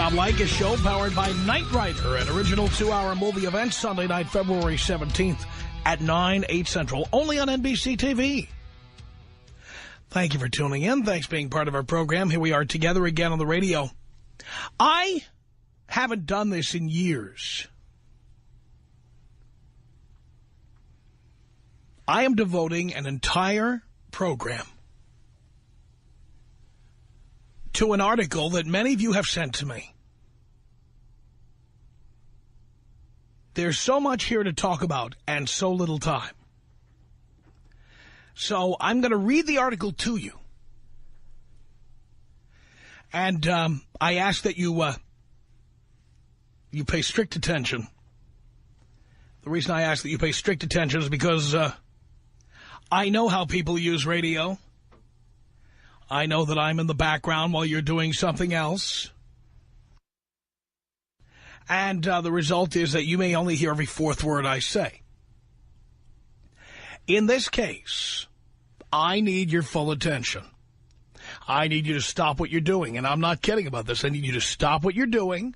Tom Leykis Show, powered by Knight Rider, an original 2-hour movie event, Sunday night, February 17th at 9, 8 Central, only on NBC TV. Thank you for tuning in. Thanks for being part of our program. Here we are together again on the radio. I haven't done this in years. I am devoting an entire program to an article that many of you have sent to me. There's so much here to talk about and so little time. So I'm going to read the article to you. And I ask that you pay strict attention. The reason I ask that you pay strict attention is because I know how people use radio. I know that I'm in the background while you're doing something else. And the result is that you may only hear every fourth word I say. In this case, I need your full attention. I need you to stop what you're doing. And I'm not kidding about this. I need you to stop what you're doing.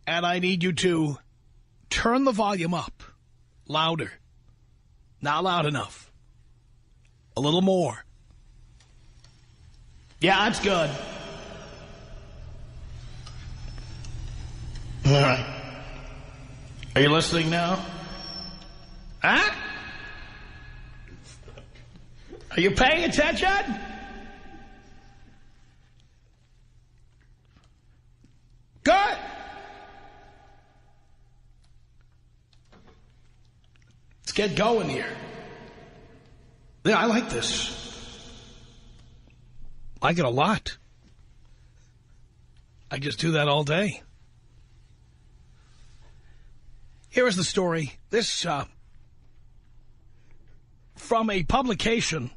And I need you to turn the volume up. Louder. Not loud enough. A little more. Yeah, that's good. All right. Are you listening now? Huh? Are you paying attention? Good. Let's get going here. Yeah, I like this. I like it a lot. I just do that all day. Here is the story. This, from a publication,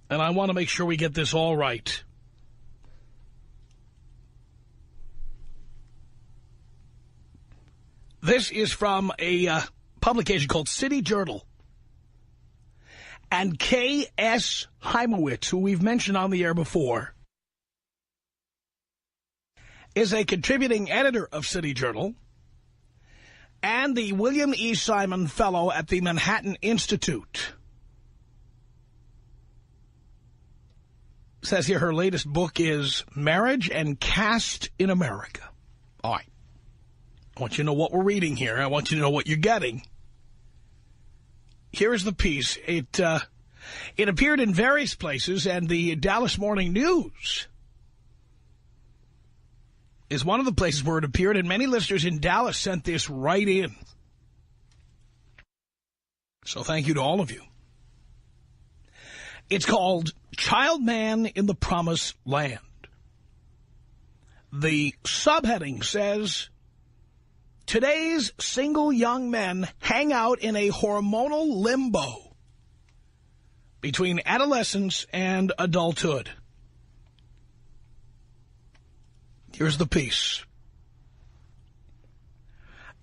and I want to make sure we get this all right. This is from a publication called City Journal. And K.S. Heimowitz, who we've mentioned on the air before, is a contributing editor of City Journal and the William E. Simon Fellow at the Manhattan Institute. It says here her latest book is Marriage and Caste in America. All right. I want you to know what we're reading here. I want you to know what you're getting. Here is the piece. It appeared in various places, and the Dallas Morning News is one of the places where it appeared, and many listeners in Dallas sent this right in. So thank you to all of you. It's called Child Man in the Promised Land. The subheading says, today's single young men hang out in a hormonal limbo between adolescence and adulthood. Here's the piece.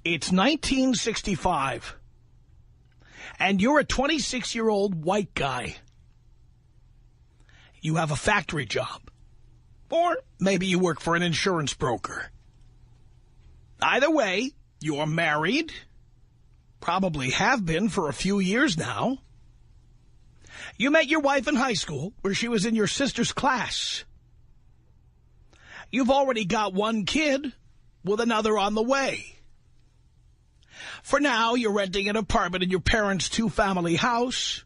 It's 1965, and you're a 26-year-old white guy. You have a factory job, or maybe you work for an insurance broker. Either way, you're married, probably have been for a few years now. You met your wife in high school, where she was in your sister's class. You've already got one kid with another on the way. For now, you're renting an apartment in your parents' 2-family house,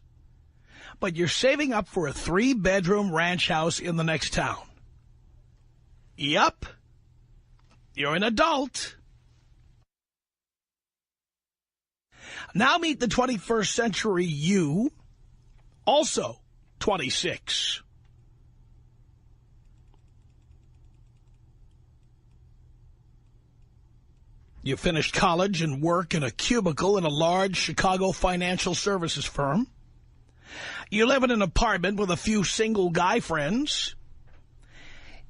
but you're saving up for a 3-bedroom ranch house in the next town. Yup, you're an adult. Now meet the 21st century you, also 26. You finished college and work in a cubicle in a large Chicago financial services firm. You live in an apartment with a few single guy friends.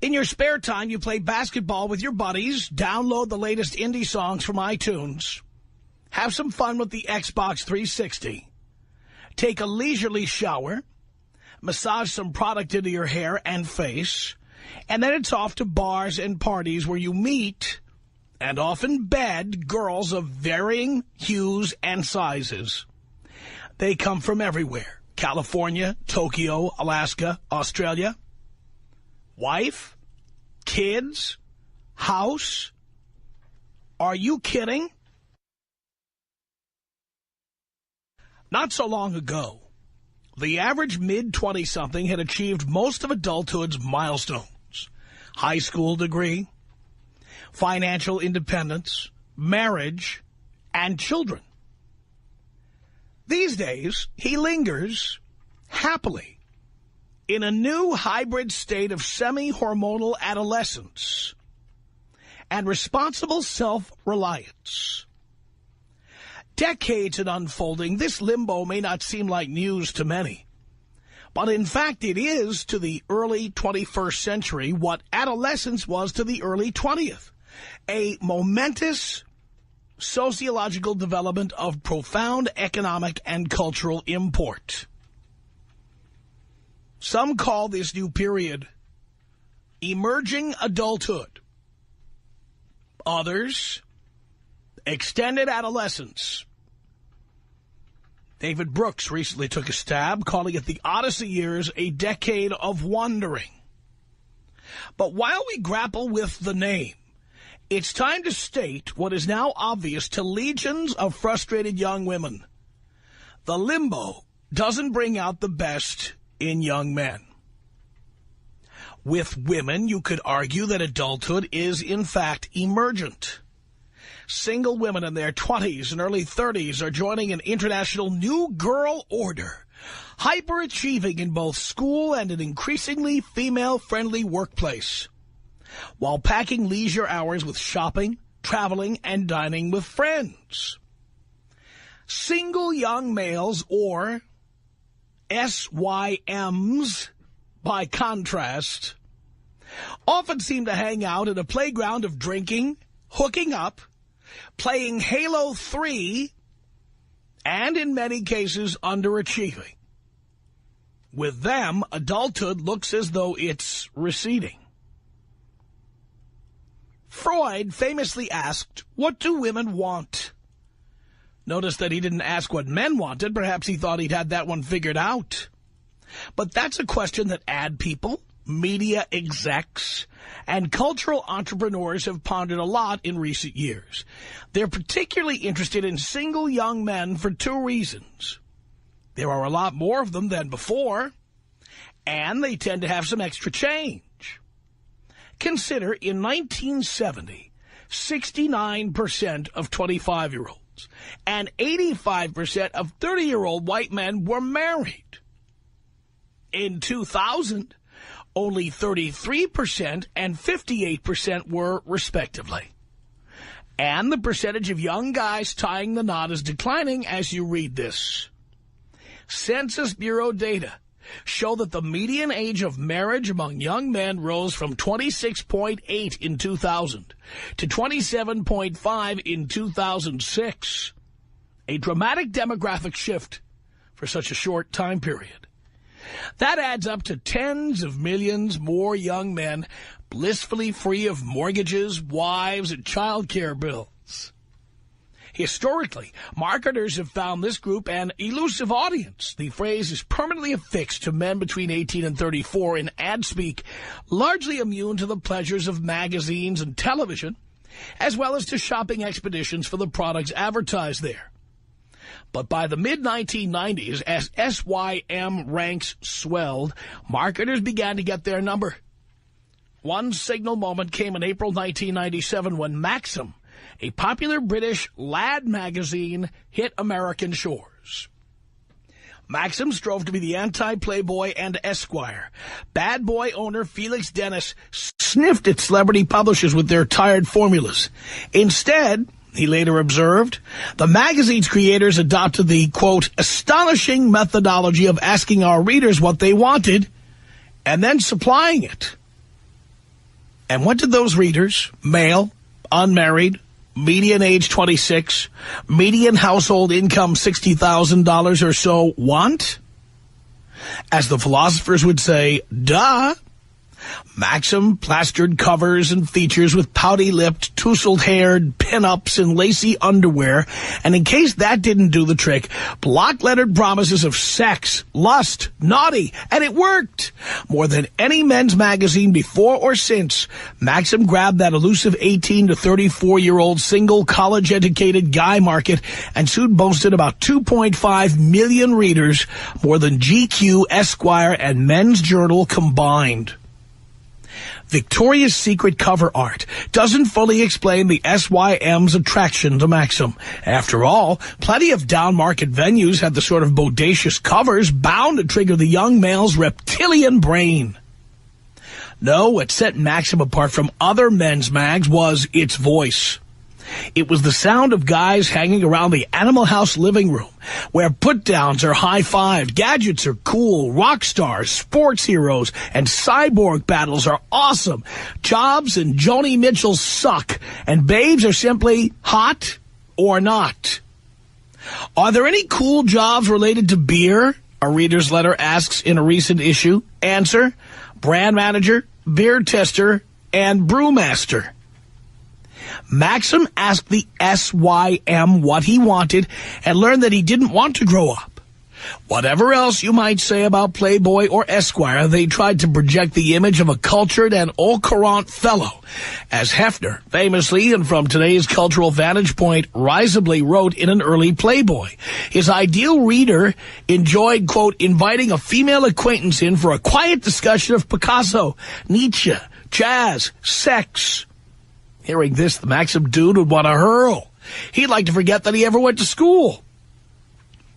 In your spare time, you play basketball with your buddies, download the latest indie songs from iTunes, have some fun with the Xbox 360, take a leisurely shower, massage some product into your hair and face, And then it's off to bars and parties where you meet and often bed girls of varying hues and sizes. They come from everywhere. California, Tokyo, Alaska, Australia. Wife, kids, house. Are you kidding? Not so long ago, the average mid-20-something had achieved most of adulthood's milestones. High school degree, financial independence, marriage, and children. These days, he lingers happily in a new hybrid state of semi-hormonal adolescence and responsible self-reliance. Decades in unfolding, this limbo may not seem like news to many. But in fact, it is to the early 21st century what adolescence was to the early 20th. A momentous sociological development of profound economic and cultural import. Some call this new period emerging adulthood. Others, extended adolescence. David Brooks recently took a stab, calling it the Odyssey years, a decade of wandering. But while we grapple with the name, it's time to state what is now obvious to legions of frustrated young women. The limbo doesn't bring out the best in young men. With women, you could argue that adulthood is, in fact, emergent. Single women in their 20s and early 30s are joining an international new girl order, hyperachieving in both school and an increasingly female-friendly workplace, while packing leisure hours with shopping, traveling, and dining with friends. Single young males, or SYMs, by contrast, often seem to hang out at a playground of drinking, hooking up, playing Halo 3, and in many cases underachieving. With them, adulthood looks as though it's receding. Freud famously asked, "What do women want?" Notice that he didn't ask what men wanted. Perhaps he thought he'd had that one figured out. But that's a question that ad people, media execs, and cultural entrepreneurs have pondered a lot in recent years. They're particularly interested in single young men for two reasons. There are a lot more of them than before, and they tend to have some extra change. Consider, in 1970, 69% of 25-year-olds and 85% of 30-year-old white men were married. In 2000, only 33% and 58% were, respectively. And the percentage of young guys tying the knot is declining as you read this. Census Bureau data show that the median age of marriage among young men rose from 26.8 in 2000 to 27.5 in 2006. A dramatic demographic shift for such a short time period. That adds up to tens of millions more young men blissfully free of mortgages, wives, and child care bills. Historically, marketers have found this group an elusive audience. The phrase is permanently affixed to men between 18 and 34 in ad speak, largely immune to the pleasures of magazines and television, as well as to shopping expeditions for the products advertised there. But by the mid-1990s, as SYM ranks swelled, marketers began to get their number. One signal moment came in April 1997 when Maxim, a popular British lad magazine, hit American shores. Maxim strove to be the anti-Playboy and Esquire. Bad boy owner Felix Dennis sniffed at celebrity publishers with their tired formulas. Instead, he later observed, the magazine's creators adopted the, quote, astonishing methodology of asking our readers what they wanted and then supplying it. And what did those readers, male, unmarried, median age 26, median household income $60,000 or so, want? As the philosophers would say, duh. Maxim plastered covers and features with pouty-lipped, tousled-haired pin-ups and lacy underwear, and in case that didn't do the trick, block-lettered promises of sex, lust, naughty, and it worked. More than any men's magazine before or since, Maxim grabbed that elusive 18 to 34-year-old single college-educated guy market and soon boasted about 2.5 million readers, more than GQ, Esquire, and Men's Journal combined. Victoria's Secret cover art doesn't fully explain the SYM's attraction to Maxim. After all, plenty of down-market venues had the sort of bodacious covers bound to trigger the young male's reptilian brain. No, what set Maxim apart from other men's mags was its voice. It was the sound of guys hanging around the Animal House living room, where put-downs are high-fived, gadgets are cool, rock stars, sports heroes, and cyborg battles are awesome. Jobs and Joni Mitchell suck, and babes are simply hot or not. Are there any cool jobs related to beer? A reader's letter asks in a recent issue. Answer: brand manager, beer tester, and brewmaster. Maxim asked the SYM what he wanted and learned that he didn't want to grow up. Whatever else you might say about Playboy or Esquire, they tried to project the image of a cultured and au courant fellow. As Hefner, famously and from today's cultural vantage point, risibly wrote in an early Playboy, his ideal reader enjoyed, quote, inviting a female acquaintance in for a quiet discussion of Picasso, Nietzsche, jazz, sex. Hearing this, the Maxim dude would want to hurl. He'd like to forget that he ever went to school.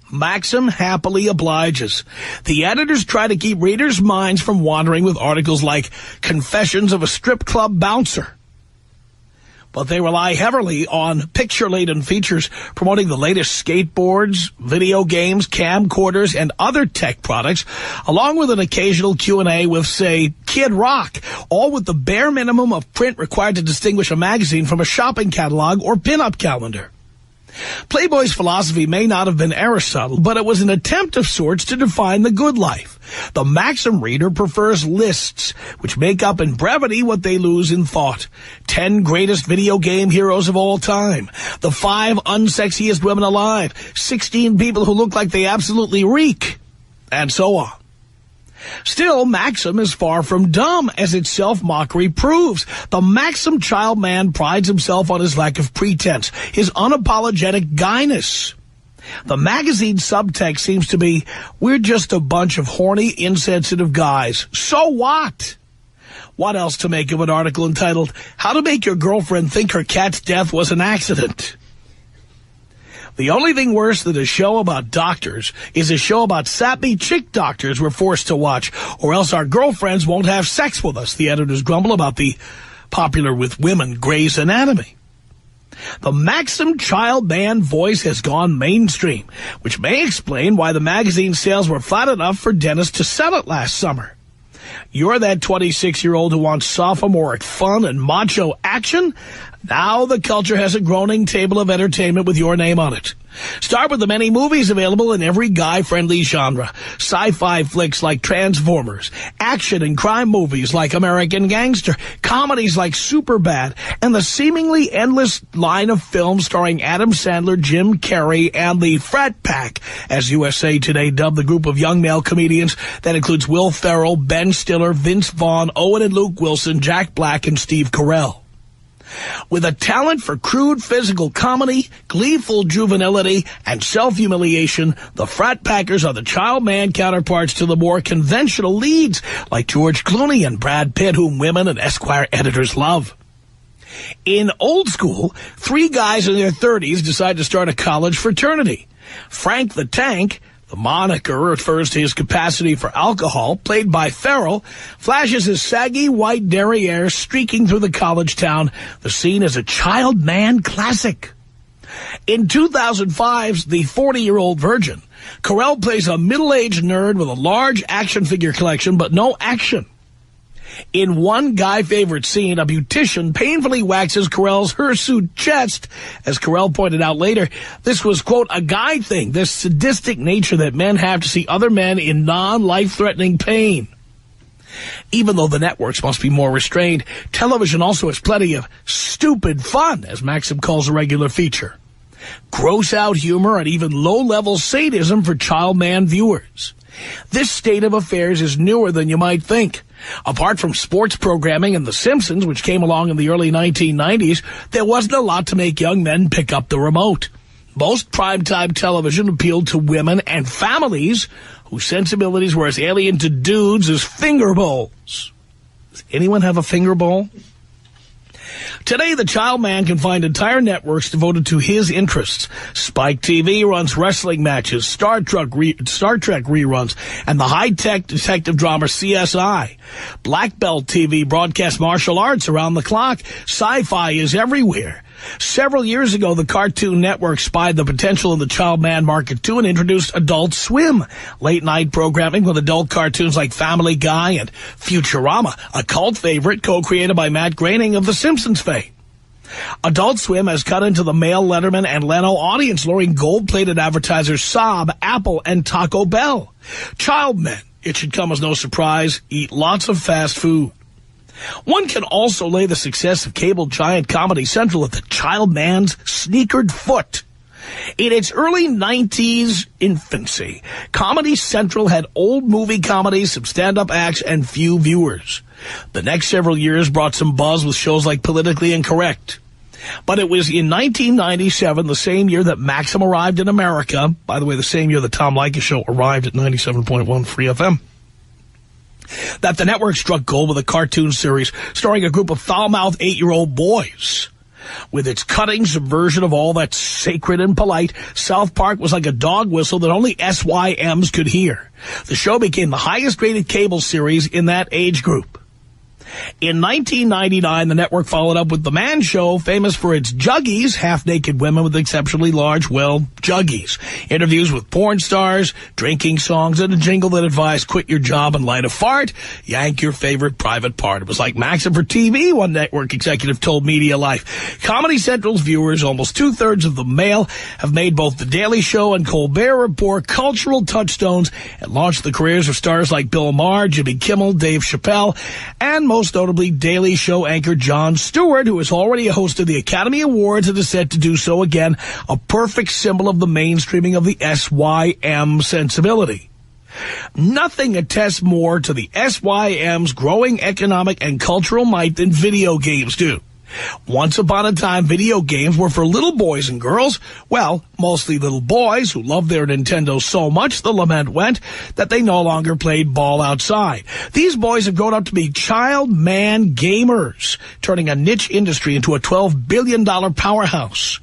Maxim happily obliges. The editors try to keep readers' minds from wandering with articles like Confessions of a Strip Club Bouncer. But they rely heavily on picture-laden features promoting the latest skateboards, video games, camcorders, and other tech products, along with an occasional Q&A with, say, Kid Rock, all with the bare minimum of print required to distinguish a magazine from a shopping catalog or pin-up calendar. Playboy's philosophy may not have been Aristotle, but it was an attempt of sorts to define the good life. The Maxim reader prefers lists, which make up in brevity what they lose in thought. 10 greatest video game heroes of all time, the 5 unsexiest women alive, 16 people who look like they absolutely reek, and so on. Still, Maxim is far from dumb, as its self-mockery proves. The Maxim child man prides himself on his lack of pretense, his unapologetic guyness. The magazine subtext seems to be, we're just a bunch of horny, insensitive guys. So what? What else to make of an article entitled, How to Make Your Girlfriend Think Her Cat's Death Was an Accident? The only thing worse than a show about doctors is a show about sappy chick doctors we're forced to watch, or else our girlfriends won't have sex with us, the editors grumble about the popular with women Grey's Anatomy. The Maxim child man voice has gone mainstream, which may explain why the magazine sales were flat enough for Dennis to sell it last summer. You're that 26-year-old who wants sophomoric fun and macho action? Now the culture has a groaning table of entertainment with your name on it. Start with the many movies available in every guy-friendly genre. Sci-fi flicks like Transformers, action and crime movies like American Gangster, comedies like Superbad, and the seemingly endless line of films starring Adam Sandler, Jim Carrey, and the Frat Pack, as USA Today dubbed the group of young male comedians that includes Will Ferrell, Ben Stiller, Vince Vaughn, Owen and Luke Wilson, Jack Black, and Steve Carell. With a talent for crude physical comedy, gleeful juvenility, and self-humiliation, the Frat Packers are the child man counterparts to the more conventional leads like George Clooney and Brad Pitt, whom women and Esquire editors love. In Old School, 3 guys in their 30s decide to start a college fraternity. Frank the Tank, the moniker refers to his capacity for alcohol, played by Ferrell, flashes his saggy white derriere streaking through the college town. The scene is a child man classic. In 2005's The 40-Year-Old Virgin, Carell plays a middle-aged nerd with a large action figure collection, but no action. In one guy-favorite scene, a beautician painfully waxes Carell's hirsute chest. As Carell pointed out later, this was, quote, a guy thing, this sadistic nature that men have to see other men in non-life-threatening pain. Even though the networks must be more restrained, television also has plenty of stupid fun, as Maxim calls a regular feature. Gross-out humor and even low-level sadism for child man viewers. This state of affairs is newer than you might think. Apart from sports programming and The Simpsons, which came along in the early 1990s, there wasn't a lot to make young men pick up the remote. Most primetime television appealed to women and families whose sensibilities were as alien to dudes as finger bowls. Does anyone have a finger bowl? Today, the child man can find entire networks devoted to his interests. Spike TV runs wrestling matches, Star Trek reruns, and the high-tech detective drama CSI. Black Belt TV broadcasts martial arts around the clock. Sci-fi is everywhere. Several years ago, the Cartoon Network spied the potential in the child man market too and introduced Adult Swim, late-night programming with adult cartoons like Family Guy and Futurama, a cult favorite co-created by Matt Groening of The Simpsons fame. Adult Swim has cut into the male Letterman and Leno audience, luring gold-plated advertisers Saab, Apple, and Taco Bell. Child men, it should come as no surprise, eat lots of fast food. One can also lay the success of cable giant Comedy Central at the child man's sneakered foot. In its early 90s infancy, Comedy Central had old movie comedies, some stand-up acts, and few viewers. The next several years brought some buzz with shows like Politically Incorrect. But it was in 1997, the same year that Maxim arrived in America, by the way, the same year the Tom Leykis Show arrived at 97.1 Free FM, that the network struck gold with a cartoon series starring a group of foul-mouthed 8-year-old boys. With its cutting subversion of all that's sacred and polite, South Park was like a dog whistle that only SYMs could hear. The show became the highest-rated cable series in that age group. In 1999, the network followed up with The Man Show, famous for its juggies, half-naked women with exceptionally large, juggies. Interviews with porn stars, drinking songs, and a jingle that advised quit your job and light a fart, yank your favorite private part. It was like Maxim for TV, one network executive told Media Life. Comedy Central's viewers, almost two-thirds of the male, have made both The Daily Show and Colbert Report cultural touchstones and launched the careers of stars like Bill Maher, Jimmy Kimmel, Dave Chappelle, and most notably Daily Show anchor Jon Stewart, who has already hosted the Academy Awards and is set to do so again, a perfect symbol of the mainstreaming of the SYM sensibility. Nothing attests more to the SYM's growing economic and cultural might than video games do. Once upon a time, video games were for little boys and girls, well, mostly little boys who loved their Nintendo so much, the lament went, that they no longer played ball outside. These boys have grown up to be child man gamers, turning a niche industry into a $12 billion powerhouse.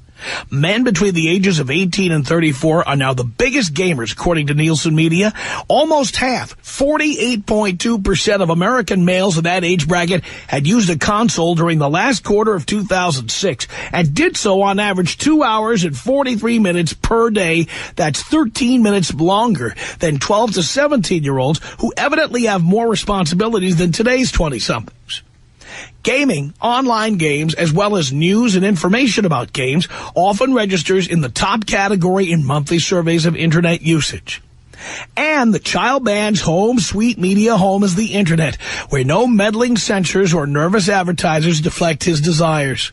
Men between the ages of 18 and 34 are now the biggest gamers, according to Nielsen Media. Almost half, 48.2% of American males in that age bracket had used a console during the last quarter of 2006 and did so on average 2 hours and 43 minutes per day. That's 13 minutes longer than 12 to 17-year-olds who evidently have more responsibilities than today's 20-somethings. Gaming, online games, as well as news and information about games, often registers in the top category in monthly surveys of Internet usage. And the child man's home, sweet media home, is the Internet, where no meddling censors or nervous advertisers deflect his desires.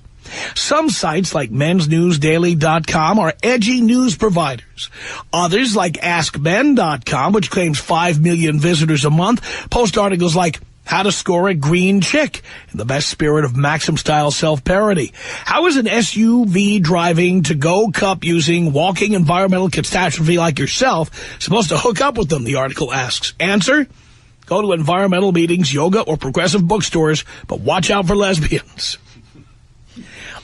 Some sites like mensnewsdaily.com are edgy news providers. Others, like AskMen.com, which claims 5 million visitors a month, post articles like how to score a green chick, in the best spirit of Maxim-style self-parody. How is an SUV driving, to-go cup using, walking environmental catastrophe like yourself supposed to hook up with them, the article asks. Answer? Go to environmental meetings, yoga, or progressive bookstores, but watch out for lesbians.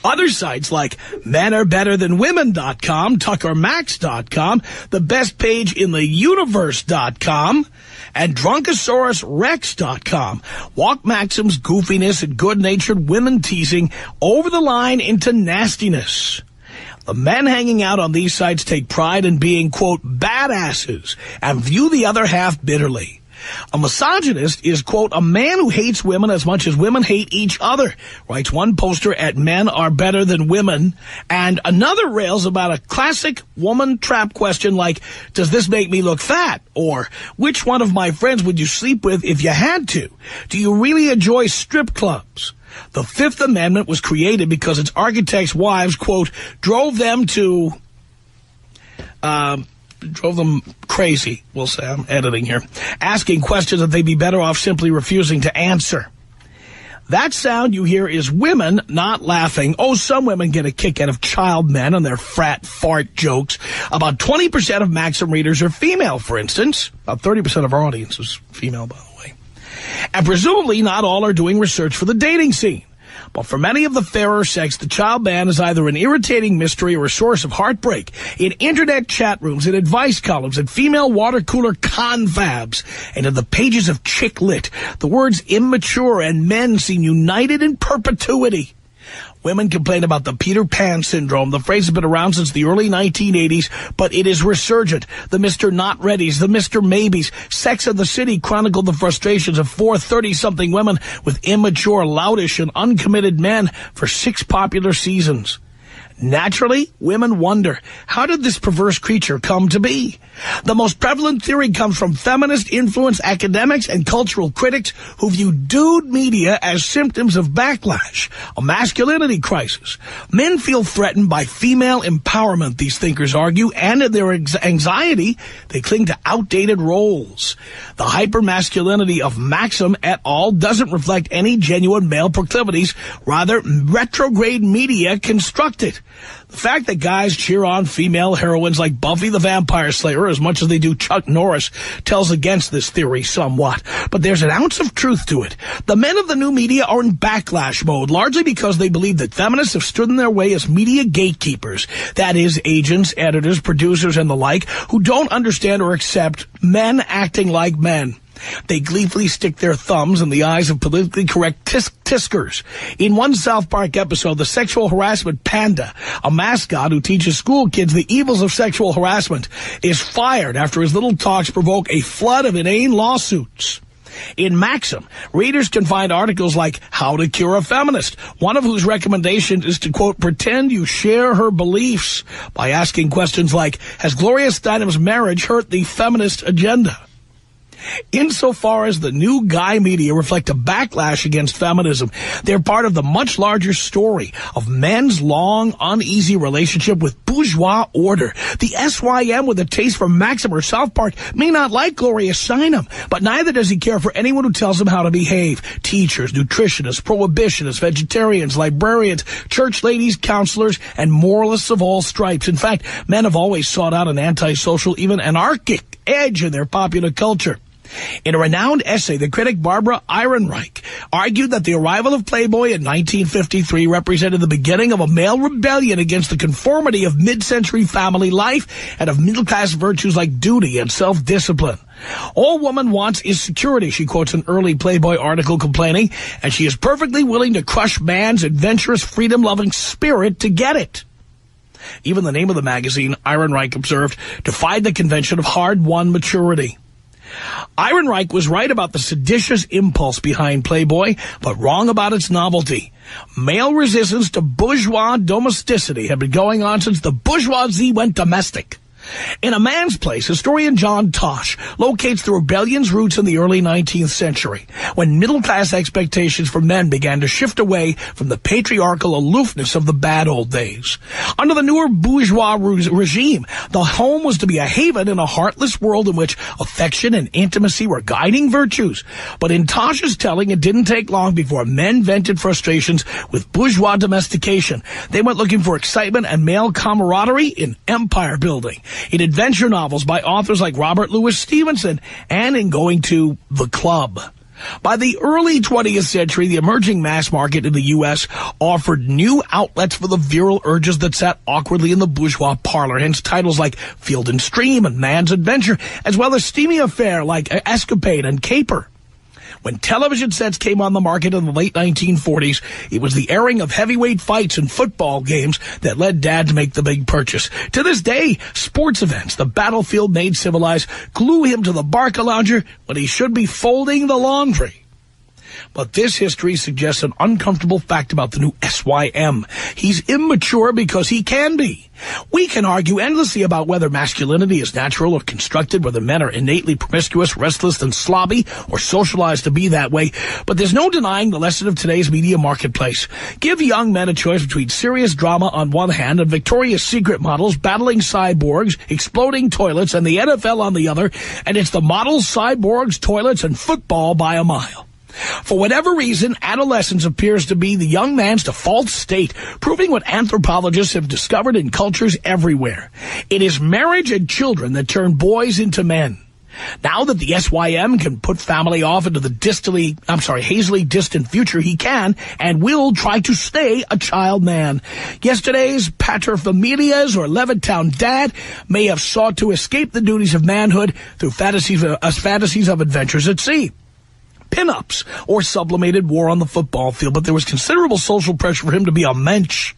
Other sites like menarbetterthanwomen.com, tuckermax.com, the best page in the universe.com, and drunkosaurusrex.com walk Maxim's goofiness and good-natured women teasing over the line into nastiness. The men hanging out on these sites take pride in being, quote, badasses and view the other half bitterly. A misogynist is, quote, a man who hates women as much as women hate each other, writes one poster at Men Are Better Than Women. And another rails about a classic woman trap question like, does this make me look fat? Or, which one of my friends would you sleep with if you had to? Do you really enjoy strip clubs? The Fifth Amendment was created because its architects' wives, quote, drove them crazy, we'll say, I'm editing here, asking questions that they'd be better off simply refusing to answer. That sound you hear is women not laughing. Oh, some women get a kick out of child men and their frat fart jokes. About 20% of Maxim readers are female, for instance. About 30% of our audience is female, by the way. And presumably not all are doing research for the dating scene. But for many of the fairer sex, the child man is either an irritating mystery or a source of heartbreak. In internet chat rooms, in advice columns, in female water cooler confabs, and in the pages of Chick Lit, the words immature and men seem united in perpetuity. Women complain about the Peter Pan syndrome. The phrase has been around since the early 1980s, but it is resurgent. The Mr. Not Readies, the Mr. Maybes, Sex and the City chronicled the frustrations of 4 30-something women with immature, loutish, and uncommitted men for 6 popular seasons. Naturally, women wonder, how did this perverse creature come to be? The most prevalent theory comes from feminist-influenced academics and cultural critics who view dude media as symptoms of backlash, a masculinity crisis. Men feel threatened by female empowerment, these thinkers argue, and in their anxiety, they cling to outdated roles. The hypermasculinity of Maxim et al. Doesn't reflect any genuine male proclivities, rather retrograde media construct it. The fact that guys cheer on female heroines like Buffy the Vampire Slayer as much as they do Chuck Norris tells against this theory somewhat. But there's an ounce of truth to it. The men of the new media are in backlash mode, largely because they believe that feminists have stood in their way as media gatekeepers. That is, agents, editors, producers, and the like, who don't understand or accept men acting like men. They gleefully stick their thumbs in the eyes of politically correct tiskers. In one South Park episode, the sexual harassment panda, a mascot who teaches school kids the evils of sexual harassment, is fired after his little talks provoke a flood of inane lawsuits. In Maxim, readers can find articles like How to Cure a Feminist, one of whose recommendations is to, quote, pretend you share her beliefs by asking questions like, has Gloria Steinem's marriage hurt the feminist agenda? Insofar as the new guy media reflect a backlash against feminism, they're part of the much larger story of men's long, uneasy relationship with bourgeois order. The SYM with a taste for Maxim or South Park may not like Gloria Steinem, but neither does he care for anyone who tells him how to behave. Teachers, nutritionists, prohibitionists, vegetarians, librarians, church ladies, counselors, and moralists of all stripes. In fact, men have always sought out an antisocial, even anarchic edge in their popular culture. In a renowned essay, the critic Barbara Ehrenreich argued that the arrival of Playboy in 1953 represented the beginning of a male rebellion against the conformity of mid-century family life and of middle-class virtues like duty and self-discipline. All woman wants is security, she quotes an early Playboy article complaining, and she is perfectly willing to crush man's adventurous, freedom-loving spirit to get it. Even the name of the magazine, Ehrenreich observed, defied the convention of hard-won maturity. Ehrenreich was right about the seditious impulse behind Playboy, but wrong about its novelty. Male resistance to bourgeois domesticity had been going on since the bourgeoisie went domestic. In A Man's Place, historian John Tosh locates the rebellion's roots in the early 19th century, when middle-class expectations for men began to shift away from the patriarchal aloofness of the bad old days. Under the newer bourgeois regime, the home was to be a haven in a heartless world in which affection and intimacy were guiding virtues. But in Tosh's telling, it didn't take long before men vented frustrations with bourgeois domestication. They went looking for excitement and male camaraderie in empire building, in adventure novels by authors like Robert Louis Stevenson, and in going to the club. By the early 20th century, the emerging mass market in the U.S. offered new outlets for the virile urges that sat awkwardly in the bourgeois parlor, hence titles like Field and Stream and Man's Adventure, as well as steamy affair like Escapade and Caper. When television sets came on the market in the late 1940s, it was the airing of heavyweight fights and football games that led Dad to make the big purchase. To this day, sports events, the battlefield made civilized, glue him to the Barcalounger when he should be folding the laundry. But this history suggests an uncomfortable fact about the new SYM. He's immature because he can be. We can argue endlessly about whether masculinity is natural or constructed, whether men are innately promiscuous, restless, and slobby, or socialized to be that way. But there's no denying the lesson of today's media marketplace. Give young men a choice between serious drama on one hand and Victoria's Secret models, battling cyborgs, exploding toilets, and the NFL on the other, and it's the models, cyborgs, toilets, and football by a mile. For whatever reason, adolescence appears to be the young man's default state, proving what anthropologists have discovered in cultures everywhere. It is marriage and children that turn boys into men. Now that the SYM can put family off into the hazily distant future, he can and will try to stay a child man. Yesterday's paterfamilias or Levittown dad may have sought to escape the duties of manhood through fantasies of adventures at sea, pin-ups, or sublimated war on the football field, but there was considerable social pressure for him to be a mensch.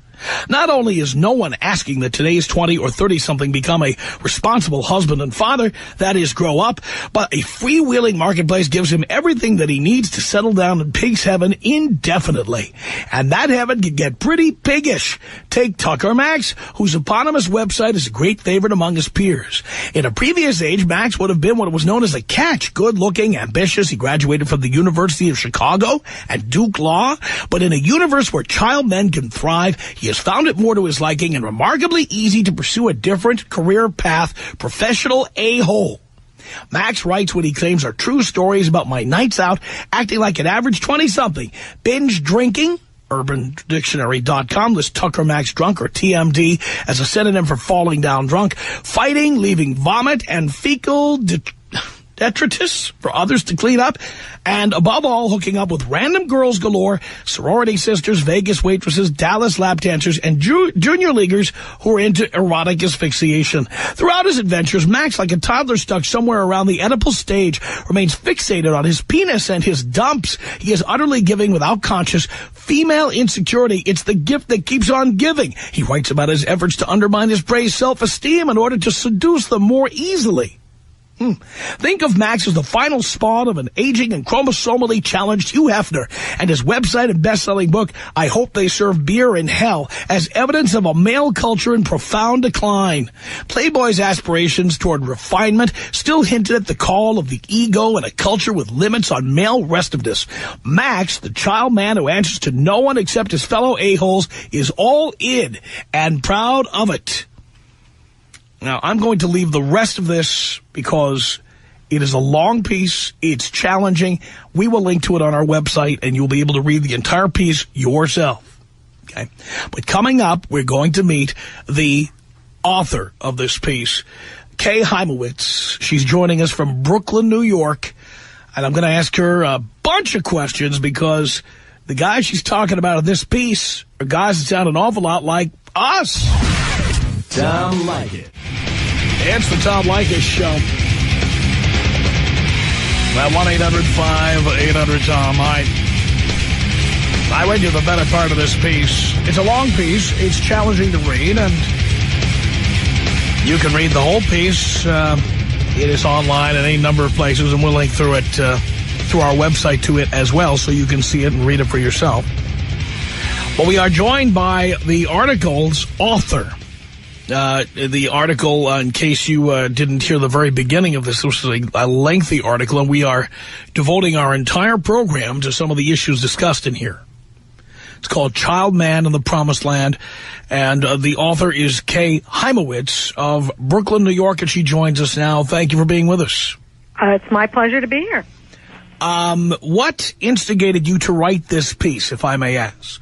Not only is no one asking that today's 20 or 30-something become a responsible husband and father, that is, grow up, but a freewheeling marketplace gives him everything that he needs to settle down in pig's heaven indefinitely. And that heaven can get pretty piggish. Take Tucker Max, whose eponymous website is a great favorite among his peers. In a previous age, Max would have been what was known as a catch. Good-looking, ambitious. He graduated from the University of Chicago and Duke Law. But in a universe where child men can thrive, he has found it more to his liking and remarkably easy to pursue a different career path, professional a-hole. Max writes what he claims are true stories about my nights out, acting like an average 20-something, binge drinking. UrbanDictionary.com lists Tucker Max drunk, or TMD, as a synonym for falling down drunk, fighting, leaving vomit and fecal detritus for others to clean up, and above all, hooking up with random girls galore, sorority sisters, Vegas waitresses, Dallas lap dancers, and junior leaguers who are into erotic asphyxiation. Throughout his adventures, Max, like a toddler stuck somewhere around the Oedipal stage, remains fixated on his penis and his dumps. He is utterly giving without conscious female insecurity. It's the gift that keeps on giving. He writes about his efforts to undermine his praised self-esteem in order to seduce them more easily. Think of Max as the final spawn of an aging and chromosomally challenged Hugh Hefner and his website and best-selling book, I Hope They Serve Beer in Hell, as evidence of a male culture in profound decline. Playboy's aspirations toward refinement still hinted at the call of the ego and a culture with limits on male restiveness. Max, the child man who answers to no one except his fellow a-holes, is all in and proud of it. Now, I'm going to leave the rest of this because it is a long piece. It's challenging. We will link to it on our website, and you'll be able to read the entire piece yourself. Okay? But coming up, we're going to meet the author of this piece, Kay Hymowitz. She's joining us from Brooklyn, New York, and I'm going to ask her a bunch of questions because the guys she's talking about in this piece are guys that sound an awful lot like us. Tom Leykis. It's the Tom Leykis Show. That 1-800-5800-TOM. I read you the better part of this piece. It's a long piece. It's challenging to read, and you can read the whole piece. It is online at any number of places, and we'll link through it through our website to it as well, so you can see it and read it for yourself. But we are joined by the article's author. The article, in case you didn't hear the very beginning of this was a lengthy article, and we are devoting our entire program to some of the issues discussed in here. It's called Child Man in the Promised Land, and the author is Kay Hymowitz of Brooklyn, New York, and she joins us now. Thank you for being with us. It's my pleasure to be here. What instigated you to write this piece, if I may ask?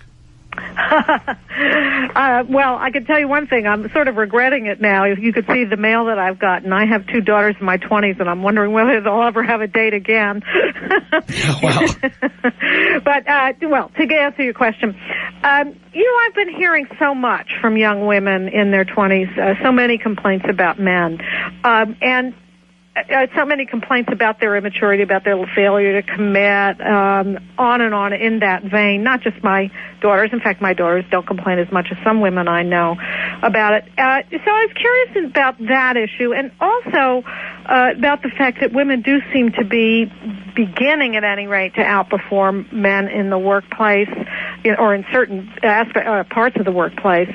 Well, I can tell you one thing. I'm sort of regretting it now. If you could see the mail that I've gotten. I have 2 daughters in my 20s, and I'm wondering whether they'll ever have a date again. Wow. But, well, to answer your question, I've been hearing so much from young women in their 20s, so many complaints about men. And so many complaints about their immaturity, about their failure to commit, on and on in that vein. Not just my daughters. In fact, my daughters don't complain as much as some women I know about it. So I was curious about that issue, and also about the fact that women do seem to be beginning, at any rate, to outperform men in the workplace, or in certain parts of the workplace.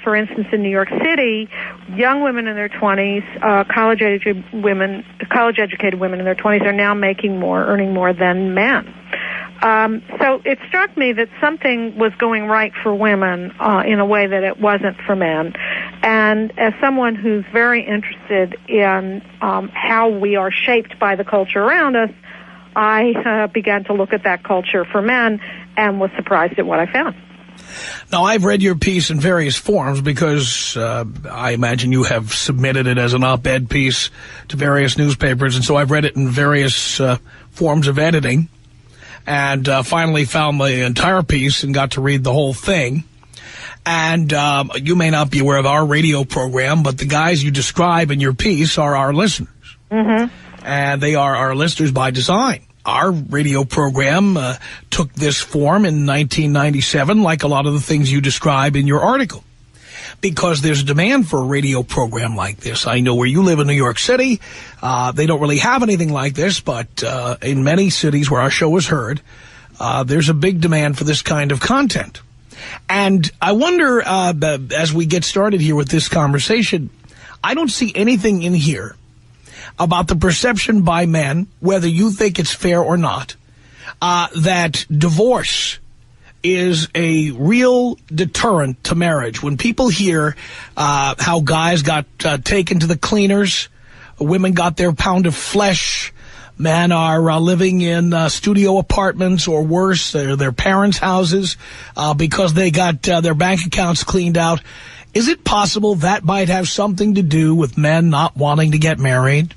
For instance, in New York City, young women in their 20s, college-educated women in their 20s are now earning more than men. So it struck me that something was going right for women in a way that it wasn't for men. And as someone who's very interested in how we are shaped by the culture around us, I began to look at that culture for men and was surprised at what I found. Now, I've read your piece in various forms because I imagine you have submitted it as an op-ed piece to various newspapers, and so I've read it in various forms of editing, and finally found the entire piece and got to read the whole thing. And you may not be aware of our radio program, but the guys you describe in your piece are our listeners. Mm-hmm. And they are our listeners by design. Our radio program took this form in 1997, like a lot of the things you describe in your article, because there's a demand for a radio program like this. I know where you live in New York City, they don't really have anything like this, but in many cities where our show is heard, there's a big demand for this kind of content. And I wonder, as we get started here with this conversation, I don't see anything in here about the perception by men, whether you think it's fair or not, that divorce is a real deterrent to marriage. When people hear how guys got taken to the cleaners, women got their pound of flesh, men are living in studio apartments or worse, their parents' houses, because they got their bank accounts cleaned out, is it possible that might have something to do with men not wanting to get married?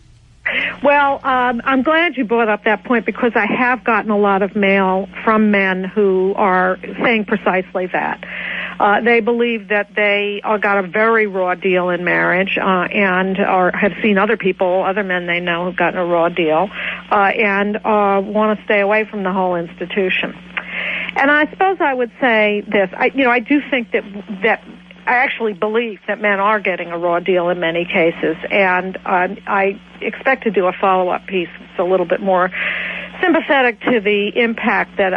Well, I'm glad you brought up that point, because I have gotten a lot of mail from men who are saying precisely that. They believe that they got a very raw deal in marriage, and have seen other men they know who've gotten a raw deal, and want to stay away from the whole institution. And I suppose I would say this. I do think that I actually believe that men are getting a raw deal in many cases, and I expect to do a follow-up piece that's a little bit more sympathetic to the impact that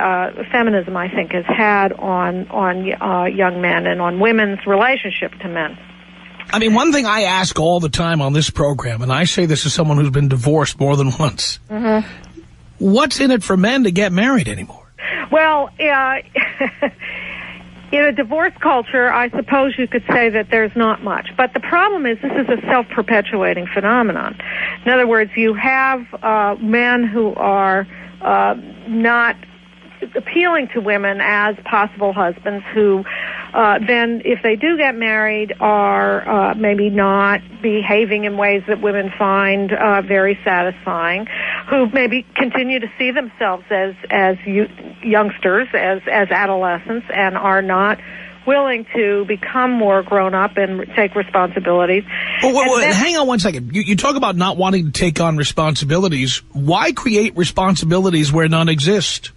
feminism, I think, has had on young men and on women's relationship to men. I mean, one thing I ask all the time on this program, and I say this as someone who's been divorced more than once, mm-hmm. What's in it for men to get married anymore? Well, in a divorce culture, I suppose you could say that there's not much. But the problem is this is a self-perpetuating phenomenon. In other words, you have men who are not appealing to women as possible husbands who then, if they do get married, are maybe not behaving in ways that women find very satisfying, who maybe continue to see themselves as youngsters, as adolescents, and are not willing to become more grown up and take responsibilities. Well, hang on one second. You talk about not wanting to take on responsibilities. Why create responsibilities where none exist?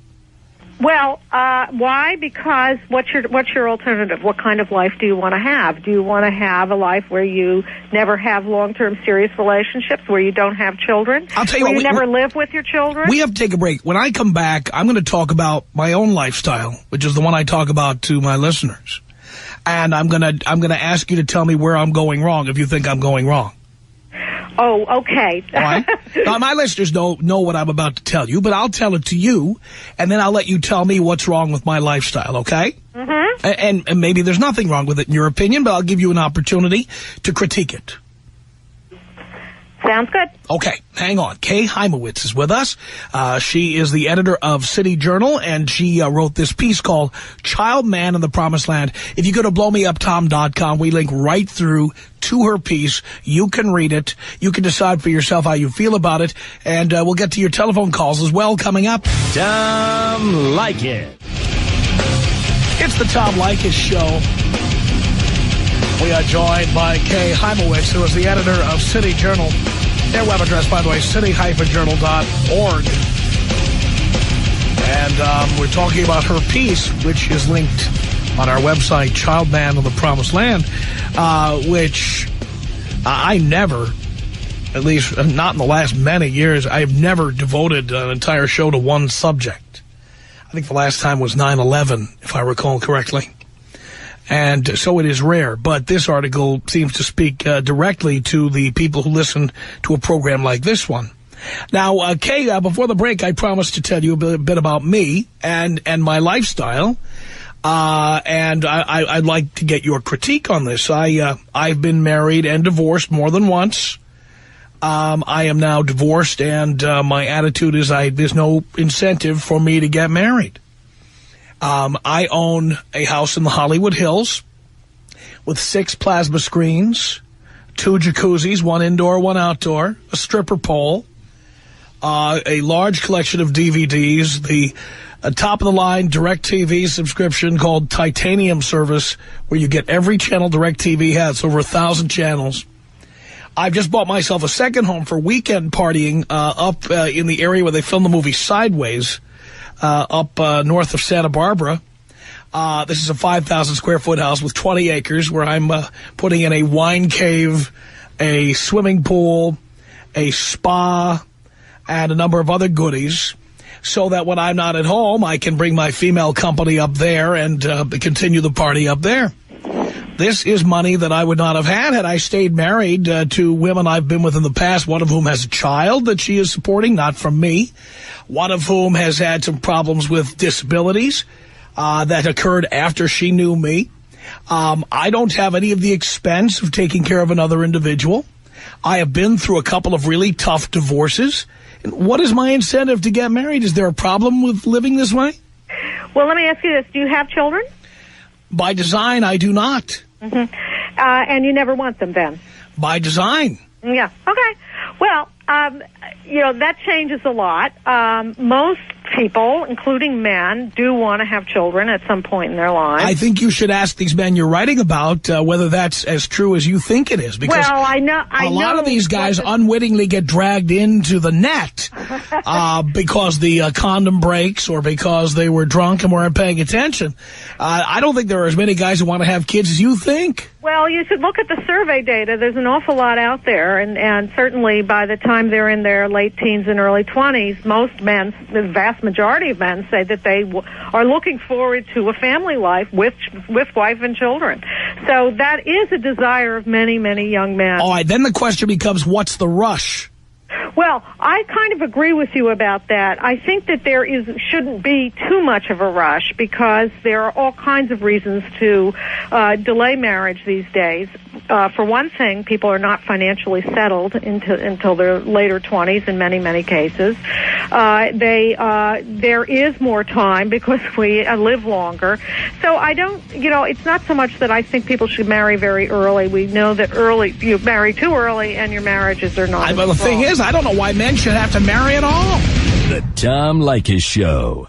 Well, why? Because what's your alternative? What kind of life do you want to have? Do you want to have a life where you never have long-term serious relationships, where you don't have children? I'll tell you what, you never live with your children? We have to take a break. When I come back, I'm going to talk about my own lifestyle, which is the one I talk about to my listeners. And I'm going to ask you to tell me where I'm going wrong if you think I'm going wrong. Oh, okay. All right. Now, my listeners don't know what I'm about to tell you, but I'll tell it to you, and then I'll let you tell me what's wrong with my lifestyle, okay? Mm-hmm. And maybe there's nothing wrong with it in your opinion, but I'll give you an opportunity to critique it. Sounds good. Okay, hang on. Kay Hymowitz is with us. She is the editor of City Journal, and she wrote this piece called Child Man in the Promised Land. If you go to blowmeuptom.com, we link right through to her piece. You can read it. You can decide for yourself how you feel about it, and we'll get to your telephone calls as well coming up. Tom Leykis. It's the Tom Leykis Show. We are joined by Kay Heimowitz, who is the editor of City Journal. Their web address, by the way, city-journal.org. And we're talking about her piece, which is linked on our website, Child Man of the Promised Land, which I never, at least not in the last many years, I've never devoted an entire show to one subject. I think the last time was 9/11, if I recall correctly. And so it is rare, but this article seems to speak directly to the people who listen to a program like this one. Now, Kay, before the break, I promised to tell you a bit about me and my lifestyle, and I'd like to get your critique on this. I've been married and divorced more than once. I am now divorced, and my attitude is there's no incentive for me to get married. I own a house in the Hollywood Hills with 6 plasma screens, 2 jacuzzis, 1 indoor, 1 outdoor, a stripper pole, a large collection of DVDs, the top-of-the-line DirecTV subscription called Titanium service, where you get every channel DirecTV has, over 1,000 channels. I've just bought myself a second home for weekend partying up in the area where they filmed the movie Sideways, up north of Santa Barbara. This is a 5,000-square-foot house with 20 acres where I'm putting in a wine cave, a swimming pool, a spa, and a number of other goodies, so that when I'm not at home, I can bring my female company up there and continue the party up there. This is money that I would not have had I stayed married to women I've been with in the past, one of whom has a child that she is supporting, not from me, one of whom has had some problems with disabilities that occurred after she knew me. I don't have any of the expense of taking care of another individual. I have been through a couple of really tough divorces. And what is my incentive to get married? Is there a problem with living this way? Well, let me ask you this. Do you have children? By design, I do not. Mm-hmm. And you never want them then? By design. Yeah. Okay. Well, that changes a lot. Most people, including men, do want to have children at some point in their lives. I think you should ask these men you're writing about whether that's as true as you think it is. Because a lot of these guys unwittingly get dragged into the net because the condom breaks or because they were drunk and weren't paying attention. I don't think there are as many guys who want to have kids as you think. Well, you should look at the survey data. There's an awful lot out there, and certainly by the time they're in their late teens and early 20s, most men, the vast majority of men, say that they are looking forward to a family life with wife and children. So that is a desire of many, many young men. All right, then the question becomes, what's the rush? Well, I kind of agree with you about that. I think that there shouldn't be too much of a rush because there are all kinds of reasons to delay marriage these days. For one thing, people are not financially settled until their later 20s in many, many cases. There is more time because we live longer. So I don't, it's not so much that I think people should marry very early. We know that you marry too early and your marriages are not. Well, the thing is, I don't know why men should have to marry at all. The Tom Leykis Show.